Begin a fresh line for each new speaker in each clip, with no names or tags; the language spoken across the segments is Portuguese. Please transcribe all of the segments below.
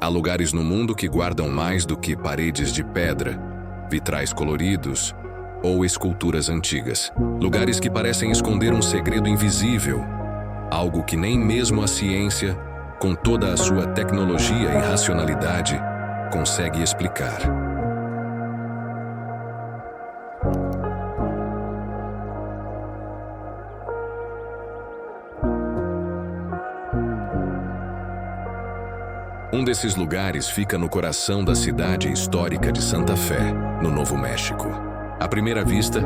Há lugares no mundo que guardam mais do que paredes de pedra, vitrais coloridos ou esculturas antigas. Lugares que parecem esconder um segredo invisível, algo que nem mesmo a ciência, com toda a sua tecnologia e racionalidade, consegue explicar. Um desses lugares fica no coração da cidade histórica de Santa Fé, no Novo México. À primeira vista,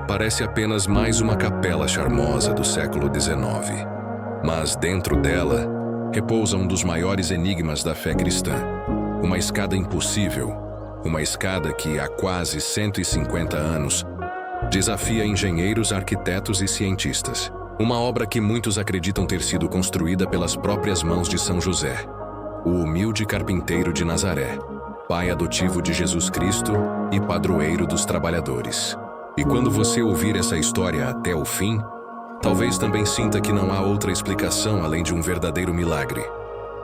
parece apenas mais uma capela charmosa do século XIX. Mas dentro dela, repousa um dos maiores enigmas da fé cristã. Uma escada impossível, uma escada que há quase 150 anos desafia engenheiros, arquitetos e cientistas. Uma obra que muitos acreditam ter sido construída pelas próprias mãos de São José, o humilde carpinteiro de Nazaré, pai adotivo de Jesus Cristo e padroeiro dos trabalhadores. E quando você ouvir essa história até o fim, talvez também sinta que não há outra explicação além de um verdadeiro milagre.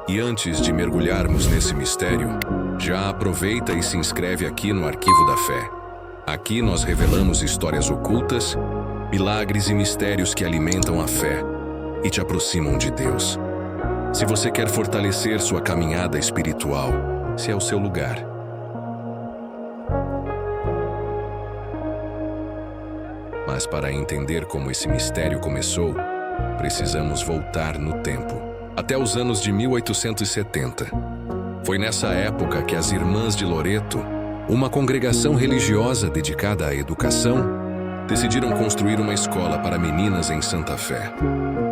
E antes de mergulharmos nesse mistério, já aproveita e se inscreve aqui no Arquivo da Fé. Aqui nós revelamos histórias ocultas, milagres e mistérios que alimentam a fé e te aproximam de Deus. Se você quer fortalecer sua caminhada espiritual, esse é o seu lugar. Mas para entender como esse mistério começou, precisamos voltar no tempo, até os anos de 1870. Foi nessa época que as Irmãs de Loreto, uma congregação religiosa dedicada à educação, decidiram construir uma escola para meninas em Santa Fé.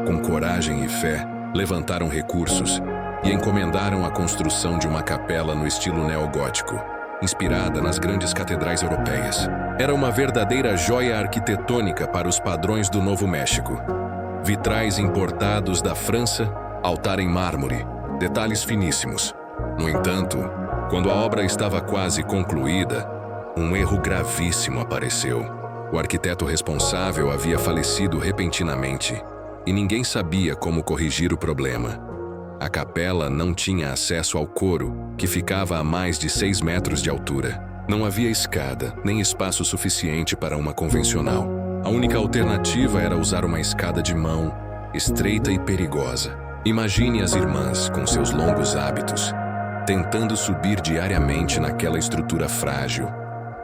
Com coragem e fé, levantaram recursos e encomendaram a construção de uma capela no estilo neogótico, inspirada nas grandes catedrais europeias. Era uma verdadeira joia arquitetônica para os padrões do Novo México. Vitrais importados da França, altar em mármore, detalhes finíssimos. No entanto, quando a obra estava quase concluída, um erro gravíssimo apareceu. O arquiteto responsável havia falecido repentinamente e ninguém sabia como corrigir o problema. A capela não tinha acesso ao coro, que ficava a mais de 6 metros de altura. Não havia escada, nem espaço suficiente para uma convencional. A única alternativa era usar uma escada de mão, estreita e perigosa. Imagine as irmãs, com seus longos hábitos, tentando subir diariamente naquela estrutura frágil,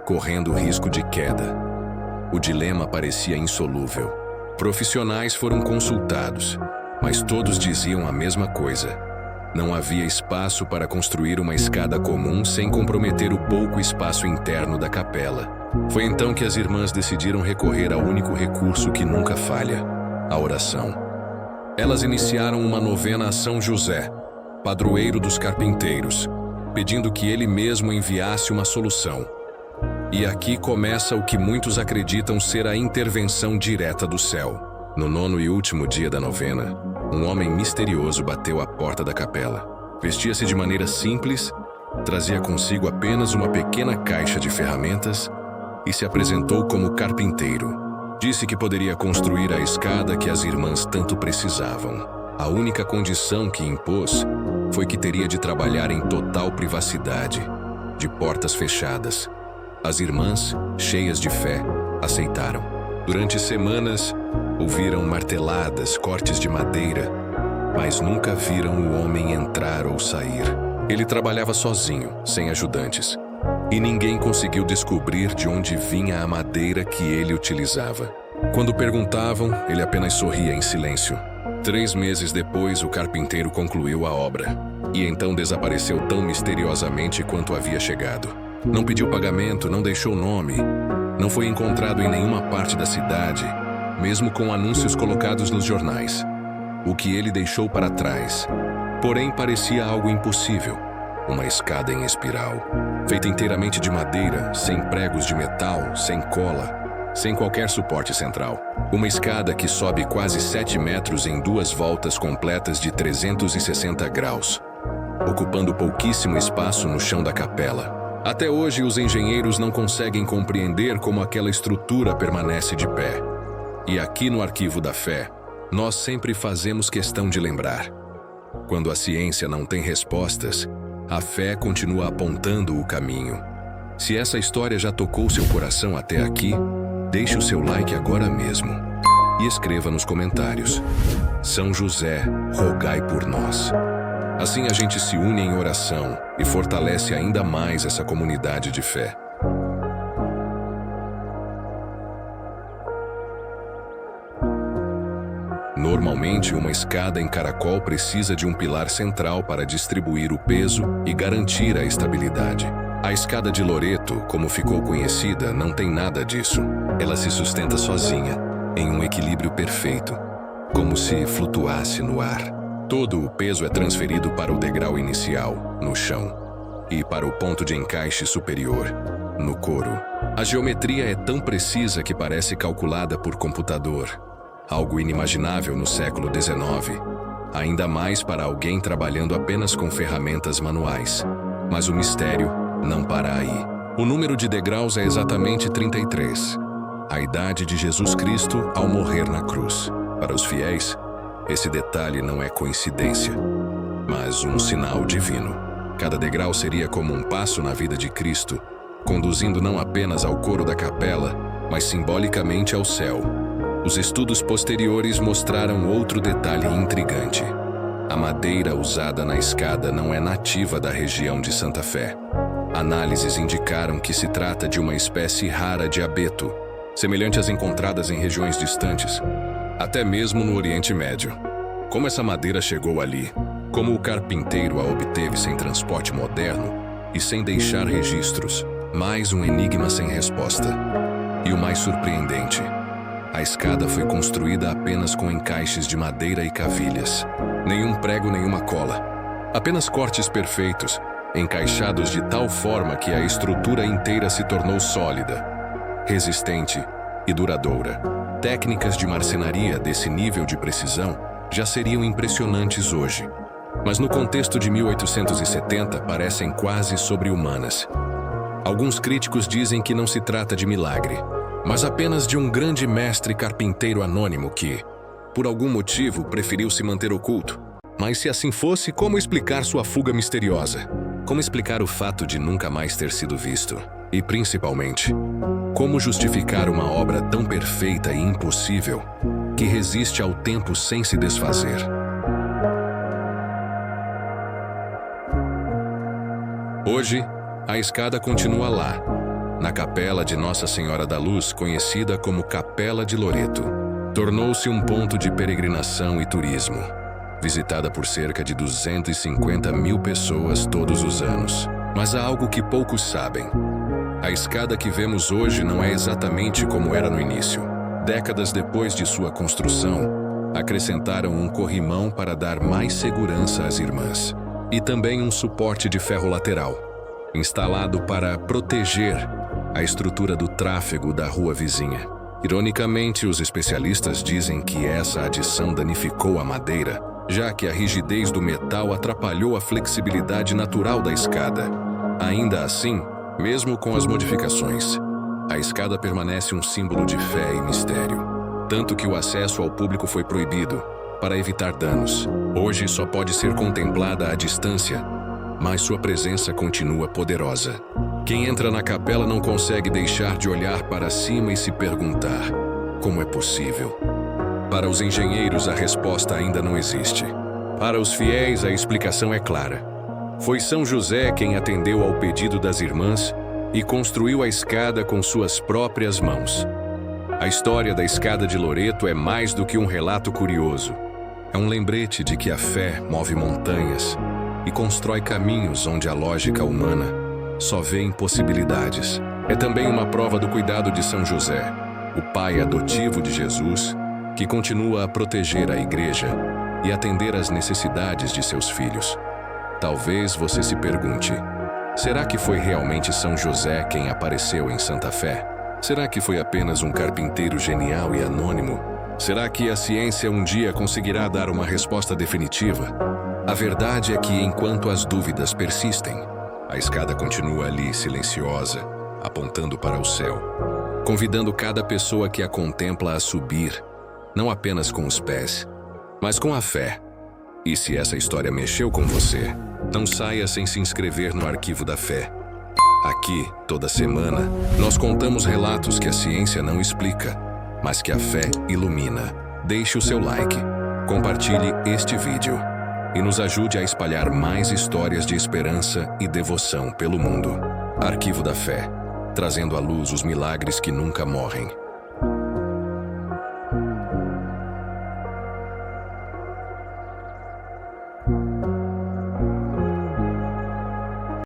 correndo o risco de queda. O dilema parecia insolúvel. Profissionais foram consultados, mas todos diziam a mesma coisa. Não havia espaço para construir uma escada comum sem comprometer o pouco espaço interno da capela. Foi então que as irmãs decidiram recorrer ao único recurso que nunca falha: a oração. Elas iniciaram uma novena a São José, padroeiro dos carpinteiros, pedindo que ele mesmo enviasse uma solução. E aqui começa o que muitos acreditam ser a intervenção direta do céu. No 9º e último dia da novena, um homem misterioso bateu à porta da capela. Vestia-se de maneira simples, trazia consigo apenas uma pequena caixa de ferramentas e se apresentou como carpinteiro. Disse que poderia construir a escada que as irmãs tanto precisavam. A única condição que impôs foi que teria de trabalhar em total privacidade, de portas fechadas. As irmãs, cheias de fé, aceitaram. Durante semanas, ouviram marteladas, cortes de madeira, mas nunca viram o homem entrar ou sair. Ele trabalhava sozinho, sem ajudantes, e ninguém conseguiu descobrir de onde vinha a madeira que ele utilizava. Quando perguntavam, ele apenas sorria em silêncio. 3 meses depois, o carpinteiro concluiu a obra, e então desapareceu tão misteriosamente quanto havia chegado. Não pediu pagamento, não deixou nome, não foi encontrado em nenhuma parte da cidade, mesmo com anúncios colocados nos jornais. O que ele deixou para trás, porém, parecia algo impossível. Uma escada em espiral, feita inteiramente de madeira, sem pregos de metal, sem cola, sem qualquer suporte central. Uma escada que sobe quase 7 metros em 2 voltas completas de 360 graus, ocupando pouquíssimo espaço no chão da capela. Até hoje, os engenheiros não conseguem compreender como aquela estrutura permanece de pé. E aqui no Arquivo da Fé, nós sempre fazemos questão de lembrar: quando a ciência não tem respostas, A fé continua apontando o caminho. Se essa história já tocou seu coração até aqui, deixe o seu like agora mesmo e escreva nos comentários: São José, rogai por nós. Assim a gente se une em oração e fortalece ainda mais essa comunidade de fé. Normalmente, uma escada em caracol precisa de um pilar central para distribuir o peso e garantir a estabilidade. A escada de Loreto, como ficou conhecida, não tem nada disso. Ela se sustenta sozinha, em um equilíbrio perfeito, como se flutuasse no ar. Todo o peso é transferido para o degrau inicial, no chão, e para o ponto de encaixe superior, no coro. A geometria é tão precisa que parece calculada por computador. Algo inimaginável no século XIX, ainda mais para alguém trabalhando apenas com ferramentas manuais. Mas o mistério não para aí. O número de degraus é exatamente 33, a idade de Jesus Cristo ao morrer na cruz. Para os fiéis, esse detalhe não é coincidência, mas um sinal divino. Cada degrau seria como um passo na vida de Cristo, conduzindo não apenas ao coro da capela, mas simbolicamente ao céu. Os estudos posteriores mostraram outro detalhe intrigante. A madeira usada na escada não é nativa da região de Santa Fé. Análises indicaram que se trata de uma espécie rara de abeto, semelhante às encontradas em regiões distantes, até mesmo no Oriente Médio. Como essa madeira chegou ali? Como o carpinteiro a obteve sem transporte moderno e sem deixar registros? Mais um enigma sem resposta. E o mais surpreendente: a escada foi construída apenas com encaixes de madeira e cavilhas. Nenhum prego, nenhuma cola. Apenas cortes perfeitos, encaixados de tal forma que a estrutura inteira se tornou sólida, resistente e duradoura. Técnicas de marcenaria desse nível de precisão já seriam impressionantes hoje, mas no contexto de 1870 parecem quase sobre-humanas. Alguns críticos dizem que não se trata de milagre, mas apenas de um grande mestre carpinteiro anônimo que, por algum motivo, preferiu se manter oculto. Mas se assim fosse, como explicar sua fuga misteriosa? Como explicar o fato de nunca mais ter sido visto? E, principalmente, como justificar uma obra tão perfeita e impossível que resiste ao tempo sem se desfazer? Hoje, a escada continua lá, na capela de Nossa Senhora da Luz, conhecida como Capela de Loreto. Tornou-se um ponto de peregrinação e turismo, visitada por cerca de 250 mil pessoas todos os anos. Mas há algo que poucos sabem. A escada que vemos hoje não é exatamente como era no início. Décadas depois de sua construção, acrescentaram um corrimão para dar mais segurança às irmãs. E também um suporte de ferro lateral, instalado para proteger a estrutura do tráfego da rua vizinha. Ironicamente, os especialistas dizem que essa adição danificou a madeira, já que a rigidez do metal atrapalhou a flexibilidade natural da escada. Ainda assim, mesmo com as modificações, a escada permanece um símbolo de fé e mistério. Tanto que o acesso ao público foi proibido, para evitar danos. Hoje só pode ser contemplada à distância, mas sua presença continua poderosa. Quem entra na capela não consegue deixar de olhar para cima e se perguntar: como é possível? Para os engenheiros, a resposta ainda não existe. Para os fiéis, a explicação é clara. Foi São José quem atendeu ao pedido das irmãs e construiu a escada com suas próprias mãos. A história da escada de Loreto é mais do que um relato curioso. É um lembrete de que a fé move montanhas e constrói caminhos onde a lógica humana só vê impossibilidades. É também uma prova do cuidado de São José, o pai adotivo de Jesus, que continua a proteger a igreja e atender às necessidades de seus filhos. Talvez você se pergunte: será que foi realmente São José quem apareceu em Santa Fé? Será que foi apenas um carpinteiro genial e anônimo? Será que a ciência um dia conseguirá dar uma resposta definitiva? A verdade é que, enquanto as dúvidas persistem, a escada continua ali, silenciosa, apontando para o céu, convidando cada pessoa que a contempla a subir, não apenas com os pés, mas com a fé. E se essa história mexeu com você, Não saia sem se inscrever no Arquivo da Fé. Aqui, toda semana, nós contamos relatos que a ciência não explica, mas que a fé ilumina. Deixe o seu like, compartilhe este vídeo e nos ajude a espalhar mais histórias de esperança e devoção pelo mundo. Arquivo da Fé, trazendo à luz os milagres que nunca morrem.